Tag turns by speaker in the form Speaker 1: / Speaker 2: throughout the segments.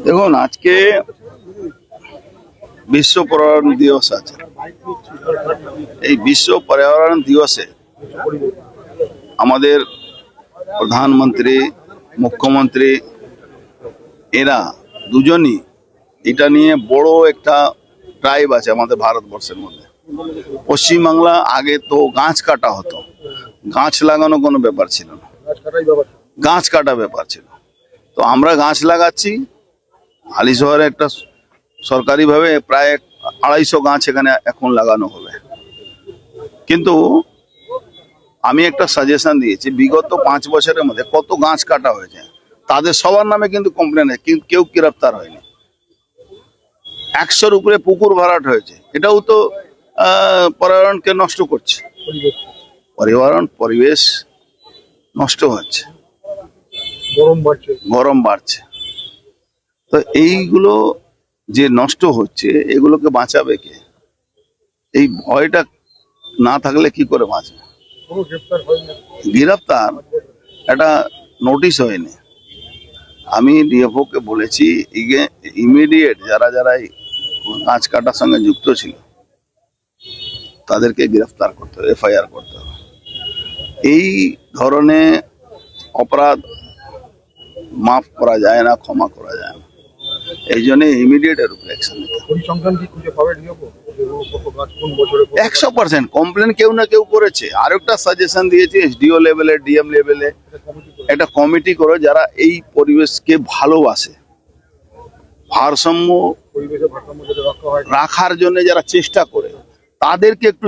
Speaker 1: দেখুন, আজকে বিশ্ব পর্যাবরণ দিবস আছে। এই বিশ্ব পর্যাবরণ দিবসে আমাদের প্রধানমন্ত্রী, মুখ্যমন্ত্রী এরা দুজনই এটা নিয়ে বড় একটা ড্রাইভ আছে আমাদের ভারতবর্ষের মধ্যে। পশ্চিমবাংলা আগে তো গাছ কাটা হতো, গাছ লাগানো কোনো ব্যাপার ছিল না, গাছ কাটা ব্যাপার ছিল। তো আমরা গাছ লাগাচ্ছি। হালি শহরে একটা সরকারিভাবে প্রায় 250 গাছ এখানে এখন লাগানো হবে। কিন্তু আমি একটা সাজেশন দিয়েছি, বিগত 5 বছরের মধ্যে কত গাছ কাটা হয়েছে, তাদের সবার নামে কিন্তু কমপ্লেন হয়, কেউ গ্রেফতার হয়নি। 100-র উপরে পুকুর ভরাট হয়েছে। এটাও তো পর্যাবরণকে নষ্ট করছে, পরিবেশ নষ্ট হচ্ছে, গরম বাড়ছে। তো এইগুলো যে নষ্ট হচ্ছে, এগুলোকে বাঁচাবে কে? এই ভয়টা না থাকলে কি করে বাঁচবে? গ্রেফতার একটা নোটিশ হয়নি। আমি ডিএফও কে বলেছি ইমিডিয়েট যারা গাছ কাটার সঙ্গে যুক্ত ছিল তাদেরকে গ্রেফতার করতে হবে, এফআইআর করতে হবে। এই ধরনের অপরাধ মাফ করা যায় না, ক্ষমা করা যায় না। এই জন্য ইমিডিয়েট এর উপরে অ্যাকশন নিতে হবে। 100% কমপ্লেন কেউ না কেউ করেছে। আর একটা সাজেশন দিয়েছি, এসডিও লেভেলে, ডিএম লেভেলে একটা কমিটি করে যারা এই পরিবেশকে ভালোবাসে, ভারসাম্য রাখার জন্য যারা চেষ্টা করে, তাদেরকে একটু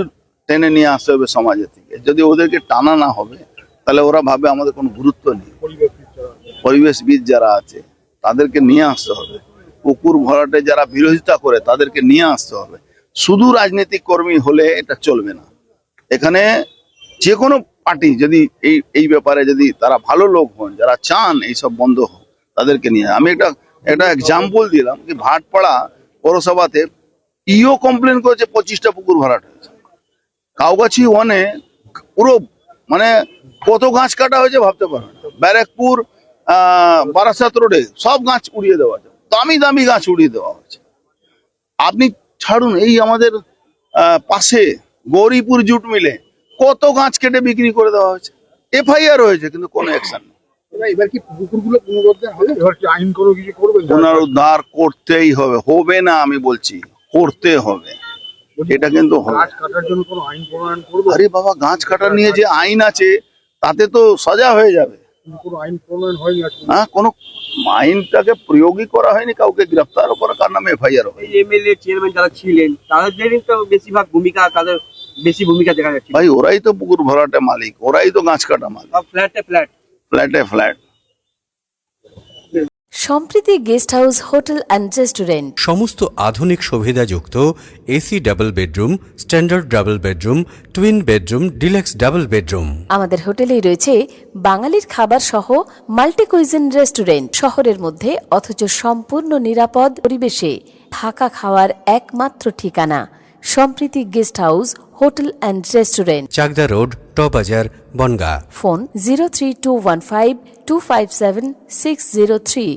Speaker 1: টেনে নিয়ে আসতে হবে সমাজের থেকে। যদি ওদেরকে টানা না হবে তাহলে ওরা ভাবে আমাদের কোনো গুরুত্ব নেই। পরিবেশবিদ যারা আছে তাদেরকে নিয়ে আসতে হবে। পুকুর ভরাটে যারা বিরোধিতা করে তাদেরকে নিয়ে আসতে হবে। শুধু রাজনৈতিক কর্মী হলে এটা চলবে না। এখানে যে কোনো পার্টি যদি এই ব্যাপারে যদি তারা ভালো লোক হন, যারা চান এইসব বন্ধ হোক, তাদেরকে নিয়ে। আমি একটা এক্সাম্পল দিলাম কি, ভাটপাড়া পৌরসভাতে ইও কমপ্লেন করেছে 25টা পুকুর ভরাট হয়েছে। কাউগাছি ওয়ানে পুরো মানে কত গাছ কাটা হয়েছে ভাবতে পারেন। ব্যারাকপুর বারাসাত রোডে সব গাছ উড়িয়ে দেওয়া হয়েছে, দামি দামি গাছ উড়িয়ে দেওয়া হয়েছে। আপনি ছাড়ুন, এই আমাদের পাশে গৌরীপুর জুট মিলে কত গাছ কেটে বিক্রি করে দেওয়া হয়েছে। এফআইআর হয়েছে, কিন্তু কোনো অ্যাকশন নেই। পুনরুদ্ধার করতেই হবে, হবে না আমি বলছি, করতে হবে। এটা কিন্তু আরে বাবা, গাছ কাটার নিয়ে যে আইন আছে তাতে তো সাজা হয়ে যাবে। হ্যাঁ, কোনো আইনটাকে প্রয়োগই করা হয়নি, কাউকে গ্রেফতারও করা, কার নামে এফআইআর হয়।
Speaker 2: এমএলএ চেয়ারম্যান যারা ছিলেন তাদের তো বেশিরভাগ ভূমিকা, তাদের বেশি ভূমিকা দেখা যাচ্ছে।
Speaker 1: ভাই, ওরাই তো পুকুর ভরাটে মালিক, ওরাই তো গাছ কাটা মালিক। ফ্ল্যাটে
Speaker 3: Sampriti guest house hotel and restaurant.
Speaker 4: সমস্ত আধুনিক সুবিধাযুক্ত AC double bedroom, standard double bedroom, twin bedroom, deluxe double bedroom.
Speaker 3: আমাদের হোটেলেই রয়েছে বাঙালির খাবার সহ মাল্টি কুইজিন রেস্টুরেন্ট। শহরের মধ্যে অথচ সম্পূর্ণ নিরাপদ পরিবেশে থাকা খাওয়ার একমাত্র ঠিকানা Sampriti guest house hotel and restaurant,
Speaker 4: Chakdah road, টবাজার, বনগাঁ।
Speaker 3: ফোন 03215257603।